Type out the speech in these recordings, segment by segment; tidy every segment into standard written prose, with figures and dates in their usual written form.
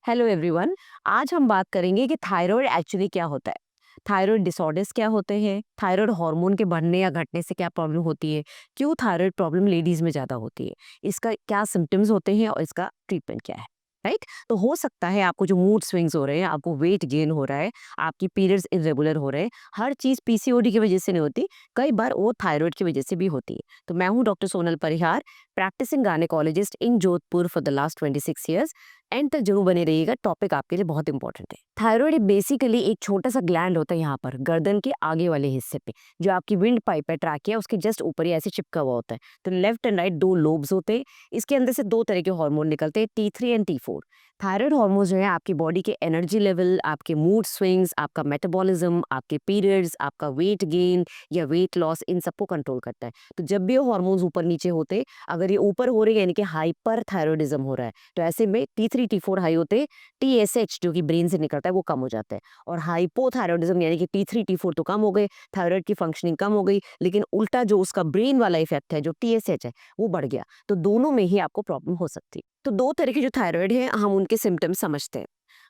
Hello everyone. आज हम बात करेंगे कि थायराइड एक्चुअली क्या होता है। थायराइड डिसऑर्डर्स क्या होते हैं, थायराइड हार्मोन के बढ़ने या घटने से क्या प्रॉब्लम होती है, क्यों थायराइड प्रॉब्लम लेडीज में ज्यादा होती है, इसका क्या सिम्टम्स होते हैं और इसका ट्रीटमेंट क्या है। राइट। तो हो सकता है आपको जो मूड स्विंग्स हो रहे हैं, आपको वेट गेन हो रहा है, आपकी पीरियड्स इरेगुलर हो रहे हैं, हर चीज पीसीओडी की वजह से नहीं होती, कई बार वो थायराइड की वजह से भी होती है। तो मैं हूँ doctor Sonal Parihar, practising gynaecologist in Jodhpur for the last 26 years. End तक जरूर बने रहिएगा, टॉपिक आपके लिए बहुत इंपॉर्टेंट है। थायराइड बेसिकली एक छोटा सा ग्लैंड होता है यहाँ पर गर्दन के आगे वाले हिस्से पे, जो आपकी विंड पाइप है, ट्रैकिया, उसके जस्ट ऊपर ही ऐसे चिपका हुआ होता है। तो लेफ्ट एंड राइट दो लोब्स होते हैं। इसके अंदर से दो तरह के हार्मोन निकलते हैं, T3 and T4। Thyroid hormone जो है आपकी बॉडी के एनर्जी लेवल, आपके मूड स्विंग्स, आपका मेटाबॉलिज्म, आपके पीरियड्स, आपका वेट गेन या वेट लॉस, इन सबको कंट्रोल करता है। तो जब भी वो हार्मोन्स ऊपर नीचे होते, अगर ये ऊपर हो रहे हैं यानी कि हाइपर थायराइडिज्म हो रहा है, तो ऐसे में T3 T4 हाई होते, TSH जो कि ब्रेन से निकलता है वो कम हो जाता है। और हाइपोथायराइडिज्म यानी कि T3 T4 तो कम हो गए, थायराइड की फंक्शनिंग कम हो गई, लेकिन उल्टा जो उसका ब्रेन वाला इफेक्ट है, जो TSH है, वो बढ़ गया। तो दोनों में ही आपको प्रॉब्लम हो सकती है। तो दो तरह के जो थायराइड है, हम उनके सिम्टम्स समझते हैं।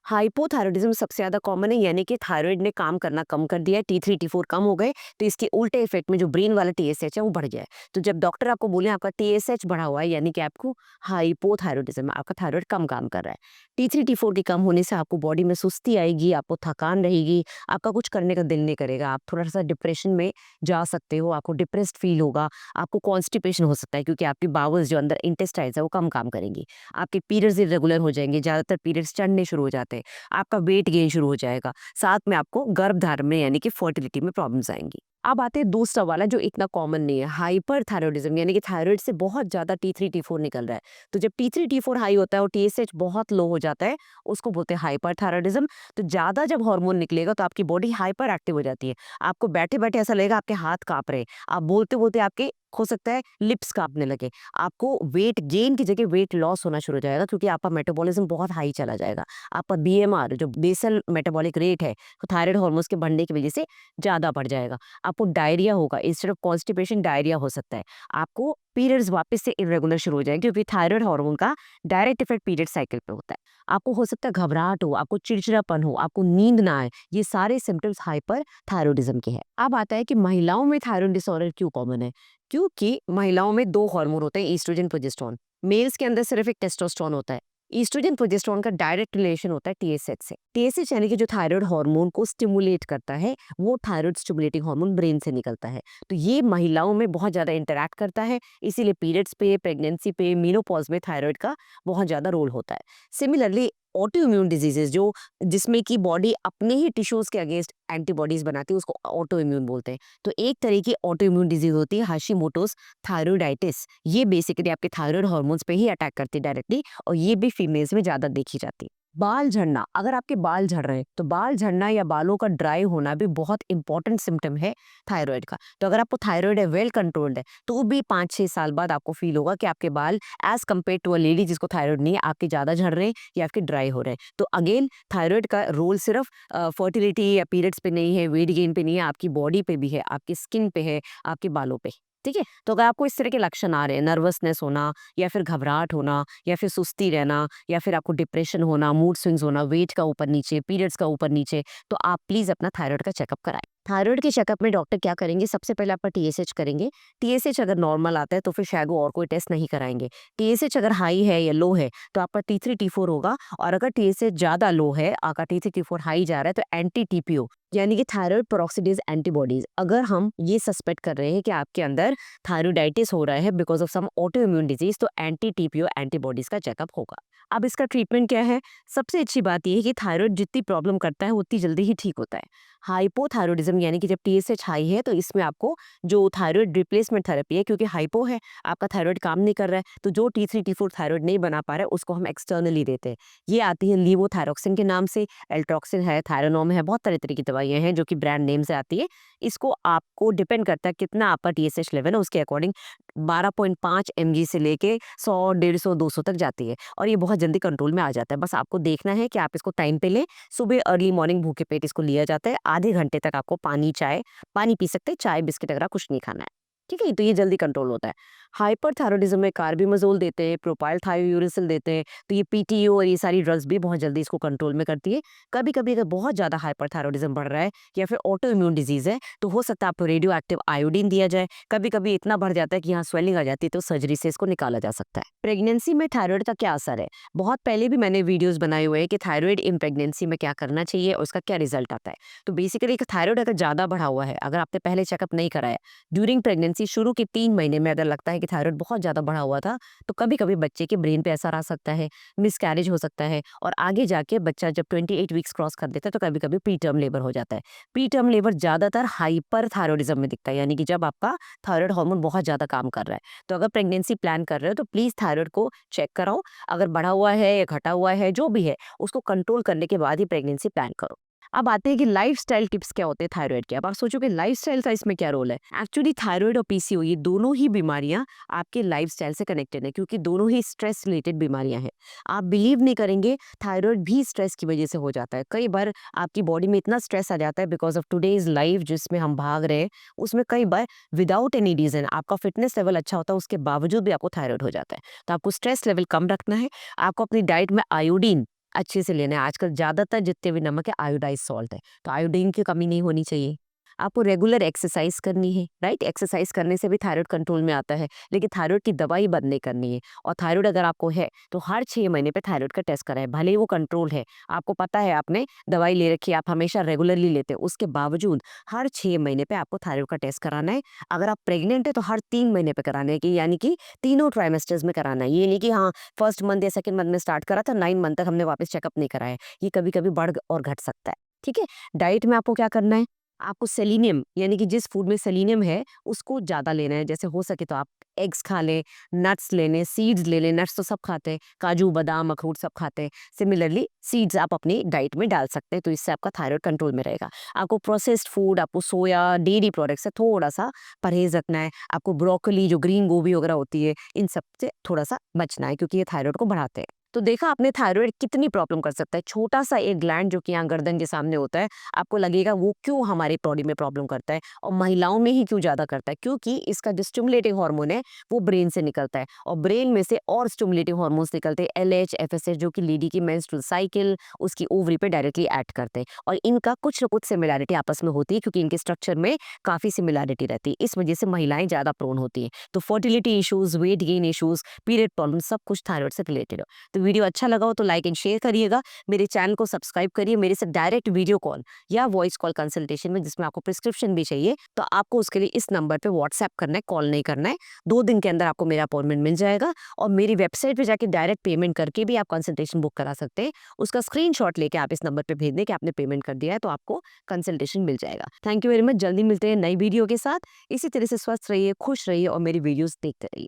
हाइपोथायराइडिज्म सबसे ज्यादा कॉमन है, यानी कि थायराइड ने काम करना कम कर दिया है, T3 T4 कम हो गए, तो इसके उल्टे इफेक्ट में जो ब्रेन वाला TSH है वो बढ़ गया है। तो जब डॉक्टर आपको बोले आपका TSH बढ़ा हुआ है, यानी कि आपको हाइपोथायराइडिज्म, आपका थायराइड कम काम कर रहा है। T3 T4 के कम होने से आपको बॉडी में सुस्ती आएगी, आपको थकान रहेगी, आपका कुछ करने का दिल नहीं करेगा, आप थोड़ा सा डिप्रेशन में जा सकते हो, आपको डिप्रेस्ड फील होगा, आपको कॉन्स्टिपेशन हो सकता है क्योंकि आपकी बावल्स जो अंदर इंटेस्टाइन्स है वो कम काम करेंगी, आपके पीरियड्स इरेगुलर हो जाएंगे, ज्यादातर पीरियड्स चढ़ने शुरू हो जाते हैं, आपका वेट गेन शुरू हो जाएगा, साथ में आपको गर्भधारण में यानी कि फर्टिलिटी में प्रॉब्लम्स आएंगी। अब आते हैं दूसरा वाला जो इतना कॉमन नहीं है, हाइपर थायराइडिज्म, यानी कि थायराइड से बहुत ज्यादा T3 T4 निकल रहा है। तो जब T3 T4 हाई होता है और TSH बहुत लो हो जाता है, उसको बोलते हैं हाइपर थायराइडिज्म। तो ज्यादा जब हार्मोन निकलेगा तो आपकी बॉडी हाइपर एक्टिव हो जाती है, आपको बैठे बैठे ऐसा लगेगा आपके हाथ कांप रहे हैं, आप बोलते बोलते आपके हो सकता है लिप्स कांपने लगे, आपको वेट गेन की जगह वेट लॉस होना शुरू हो जाएगा क्योंकि आपका मेटाबॉलिज्म बहुत हाई चला जाएगा, आपका BMR जो बेसल मेटाबॉलिक रेट है, तो थायराइड हार्मोन्स के बढ़ने की वजह से ज्यादा बढ़ जाएगा। आपको डायरिया होगा, इंस्टेड ऑफ कॉन्स्टिपेशन डायरिया हो सकता है, आपको पीरियड्स वापस से इरेगुलर शुरू हो जाएंगे क्योंकि थायराइड हार्मोन का डायरेक्ट इफेक्ट पीरियड साइकिल पे होता है। आपको हो सकता है घबराहट हो, आपको चिड़चिड़ापन हो, आपको नींद ना आए, ये सारे सिम्टम्स हाइपर थायराइडिज्म के हैं। अब आता है कि महिलाओं में थायराइड डिसऑर्डर क्यों कॉमन है। क्योंकि महिलाओं में दो हार्मोन होते हैं, ईस्ट्रोजन प्रोजेस्टेरोन। मेल्स के अंदर सिर्फ एक टेस्टोस्टेरोन होता है। ईस्ट्रोजन प्रोजेस्टेरोन का डायरेक्ट रिलेशन होता है TSH से। TSH यानी कि जो थायराइड हार्मोन को स्टिमुलेट करता है, वो थायराइड स्टिमुलेटिंग हार्मोन ब्रेन से निकलता है। तो ये महिलाओं में बहुत ज्यादा इंटरैक्ट करता है, इसीलिए पीरियड्स पे, प्रेगनेंसी पे, मीनोपॉज में थायराइड का बहुत ज्यादा रोल होता है। सिमिलरली ऑटो इम्यून डिजीजेस जो जिसमें कि बॉडी अपने ही टिश्यूज के अगेंस्ट एंटीबॉडीज बनाती है, उसको ऑटो इम्यून बोलते हैं। तो एक तरह की ऑटो इम्यून डिजीज होती है हाशिमोटोस थायराइडाइटिस। ये बेसिकली आपके थायराइड हार्मोन्स पे ही अटैक करती है डायरेक्टली, और ये भी फीमेल्स में ज्यादा देखी जाती है। बाल झड़ना, अगर आपके बाल झड़ रहे हैं तो बाल झड़ना या बालों का ड्राई होना भी बहुत इंपॉर्टेंट सिम्टम है थायराइड का। तो अगर आपको थायराइड है, वेल कंट्रोल्ड है, तो भी 5-6 साल बाद आपको फील होगा कि आपके बाल as compare to a lady जिसको थायराइड नहीं है, आपके ज्यादा झड़ रहे हैं या आपके ड्राई हो रहे हैं। तो अगेन थायराइड का रोल सिर्फ फर्टिलिटी या पीरियड्स पे नहीं है, वेट गेन पे नहीं है, आपकी बॉडी पे भी है, आपकी स्किन पे है, आपके बालों पे। ठीक है। तो अगर आपको इस तरह के लक्षण आ रहे हैं, नर्वसनेस होना या फिर घबराहट होना या फिर सुस्ती रहना या फिर आपको डिप्रेशन होना, मूड स्विंग्स होना, वेट का ऊपर नीचे, पीरियड्स का ऊपर नीचे, तो आप प्लीज अपना थायराइड का चेकअप कराएं। थायराइड के चेकअप में डॉक्टर क्या करेंगे, सबसे पहले आपका TSH करेंगे। TSH अगर नॉर्मल आता है तो फिर शायद वो और कोई टेस्ट नहीं कराएंगे। TSH अगर हाई है या लो है तो आपका T3 T4 होगा, और अगर TSH ज्यादा लो है, आपका T3 T4 हाई जा रहा है, तो एंटी TPO यानी कि थायराइड पेरोक्सिडेज एंटीबॉडीज, अगर हम ये सस्पेक्ट कर रहे हैं कि आपके अंदर थायरोइडाइटिस हो रहा है because of some auto immune disease, तो एंटी TPO एंटीबॉडीज का चेकअप होगा। अब इसका ट्रीटमेंट क्या है। सबसे अच्छी बात यह है कि थायराइड जितनी प्रॉब्लम करता है उतनी जल्दी ही ठीक होता है। हाइपोथायरॉयडिज्म यानी कि जब TSH हाई है, तो इसमें आपको जो थायराइड रिप्लेसमेंट थेरेपी है, क्योंकि हाइपो है, आपका थायराइड काम नहीं कर रहा है, तो जो T3 T4 थायराइड नहीं बना पा रहा है उसको हम एक्सटर्नली देते हैं। ये आती है लीवोथायरोक्सिन के नाम से, एल्ट्रॉक्सिन है, थायरानोम है, बहुत तरह तरह की दवाइयां हैं जो कि ब्रांड नेम से आती है। इसको आपको डिपेंड करता है कितना आपका TSH लेवल है, उसके अकॉर्डिंग 12.5 mg से लेके 100, 150, 200 तक जाती है, और ये बहुत जल्दी कंट्रोल में आ जाता है। बस आपको देखना है कि आप इसको टाइम पे लें। सुबह अर्ली मॉर्निंग भूखे पेट इसको लिया जाता है। आधे घंटे तक आपको पानी पी सकते हैं, चाय बिस्किट अगर कुछ नहीं खाना है। ठीक है, तो ये जल्दी कंट्रोल होता है। हाइपरथायरॉयडिज्म में कार्बिमोज़ोल देते हैं, प्रोपाइल थायोयूरेसिल देते हैं, तो ये पीटीओ और ये सारी ड्रग्स भी बहुत जल्दी इसको कंट्रोल में करती है। कभी-कभी अगर बहुत ज़्यादा हाइपरथायरॉयडिज्म बढ़ रहा है या फिर ऑटो इम्यून डिजीज़ है, तो हो सकता है आपको रेडियो एक्टिव आयोडीन दिया जाए। कभी-कभी इतना बढ़ जाता है कि यहाँ स्वेलिंग आ जाती है, तो सर्जरी से इसको निकाला जा सकता है। प्रेगनेंसी में थायराइड का क्या असर है? बहुत पहले भी मैंने वीडियोज़ बनाए हुए हैं कि थायराइड इन प्रेगनेंसी में क्या करना चाहिए और उसका क्या रिजल्ट आता है। तो बेसिकली थायराइड अगर ज़्यादा बढ़ा हुआ है, अगर आपने पहले चेकअप नहीं कराया, ड्यूरिंग प्रेगनेंसी शुरू के 3 महीने में अगर लगता है कि थायराइड बहुत ज़्यादा बढ़ा हुआ था, तो कभी-कभी बच्चे के ब्रेन पे असर आ सकता है, मिसकैरेज हो सकता है और आगे जाके बच्चा जब 28 वीक्स क्रॉस कर देता है, तो कभी-कभी प्री टर्म लेबर हो जाता है। प्री टर्म लेबर ज़्यादातर हाइपरथायरॉयडिज्म में दिखता है, यानी कि जब आपका थायराइड हार्मोन बहुत ज़्यादा काम कर रहा है। तो अगर प्रेगनेंसी प्लान कर रहे हो, तो प्लीज़ थायराइड को चेक कराओ। अगर बढ़ा हुआ है या घटा हुआ है, जो भी है, उसको कंट्रोल करने के बाद ही प्रेगनेंसी प्लान करो। अब आते हैं कि लाइफस्टाइल टिप्स क्या होते हैं थायराइड के। अब आप सोचोगे लाइफस्टाइल का इसमें क्या रोल है? एक्चुअली थायराइड और पीसीओ ये दोनों ही बीमारियां आपके लाइफस्टाइल से कनेक्टेड है, क्योंकि दोनों ही स्ट्रेस रिलेटेड बीमारियां हैं। आप बिलीव नहीं करेंगे, थायराइड भी स्ट्रेस की वजह से हो जाता है। कई बार आपकी बॉडी में इतना स्ट्रेस आ जाता है बिकॉज ऑफ टुडेज लाइफ जिसमें हम भाग रहे हैं, उसमें कई बार विदाउट एनी रीजन आपका फिटनेस लेवल अच्छा होता है, उसके बावजूद भी आपको थायराइड हो जाता है। तो आपको स्ट्रेस लेवल कम रखना है। आपको अपनी डाइट में आयोडीन अच्छे से लेना है। आजकल ज़्यादातर जितने भी नमक है आयोडाइज़ सॉल्ट है, तो आयोडीन की कमी नहीं होनी चाहिए। आपको रेगुलर एक्सरसाइज करनी है, राइट? एक्सरसाइज करने से भी थायराइड कंट्रोल में आता है, लेकिन थायराइड की दवाई बंद नहीं करनी है। और थायराइड अगर आपको है, तो हर 6 महीने पे थायराइड का टेस्ट कराएँ, भले ही वो कंट्रोल है। आपको पता है आपने दवाई ले रखी है, आप हमेशा रेगुलरली लेते हो, उसके बावजूद हर 6 महीने पे आपको थायराइड का टेस्ट कराना है। अगर आप प्रेग्नेंट है तो हर 3 महीने पे कराना है, कि यानी कि तीनों ट्राइमेस्टर्स में कराना है। ये नहीं कि हाँ, फर्स्ट मंथ या सेकंड मंथ में स्टार्ट करा था, 9 मंथ तक हमने वापस चेकअप नहीं कराया। ये कभी-कभी बढ़ और घट सकता है, ठीक है? डाइट में आपको क्या करना है? आपको सेलेनियम, यानी कि जिस फूड में सेलेनियम है उसको ज़्यादा लेना है। जैसे हो सके तो आप एग्स खा लें, नट्स ले लें, सीड्स ले लें। नट्स तो सब खाते हैं, काजू, बादाम, अखरोट सब खाते हैं। सिमिलरली सीड्स आप अपनी डाइट में डाल सकते हैं, तो इससे आपका थायराइड कंट्रोल में रहेगा। आपको प्रोसेस्ड फूड, आपको सोया, डेयरी प्रोडक्ट्स से थोड़ा-सा परहेज़ रखना है। आपको ब्रोकोली, जो ग्रीन गोभी वगैरह होती है, इन सब से थोड़ा-सा बचना है, क्योंकि ये थायराइड को बढ़ाते हैं। तो देखा आपने थायराइड कितनी प्रॉब्लम कर सकता है। छोटा-सा एक ग्लैंड जो कि यहाँ गर्दन के सामने होता है, आपको लगेगा वो क्यों हमारी बॉडी में प्रॉब्लम करता है और महिलाओं में ही क्यों ज़्यादा करता है, क्योंकि इसका जो स्टिमुलेटिंग हार्मोन है वो ब्रेन से निकलता है और ब्रेन में से और स्टिमुलेटिंग हार्मोन्स निकलते हैं, एलएच, एफएसएच, जो कि लेडी की मेंस्ट्रुअल साइकिल, उसकी ओवरी पे डायरेक्टली एक्ट करते हैं और इनका कुछ न कुछ सिमिलैरिटी आपस में होती है, क्योंकि इनके स्ट्रक्चर में काफ़ी सिमिलैरिटी रहती है। इस वजह से महिलाएं ज़्यादा प्रोन होती हैं। तो fertility issues, weight gain issues, period problem, सब कुछ थायराइड से रिलेटेड है। तो वीडियो अच्छा लगा हो तो लाइक एंड शेयर करिएगा। मेरे चैनल को सब्सक्राइब करिए। मेरे से डायरेक्ट वीडियो कॉल या वॉइस कॉल कंसल्टेशन में, जिसमें आपको प्रिस्क्रिप्शन भी चाहिए, तो आपको उसके लिए इस नंबर पे व्हाट्सएप करना है, कॉल नहीं करना है। 2 दिन के अंदर आपको मेरा अपॉइंटमेंट मिल जाएगा और मेरी वेबसाइट पे जाके डायरेक्ट पेमेंट करके भी आप कंसल्टेशन बुक करा सकते हैं। उसका स्क्रीनशॉट लेके आप इस नंबर पे भेज दें कि आपने पेमेंट कर दिया है, तो आपको कंसल्टेशन मिल जाएगा। Thank you very much. जल्दी मिलते हैं नई वीडियो के साथ। इसी तरह से स्वस्थ रहिए, खुश रहिए और मेरी वीडियोस देखते रहिए।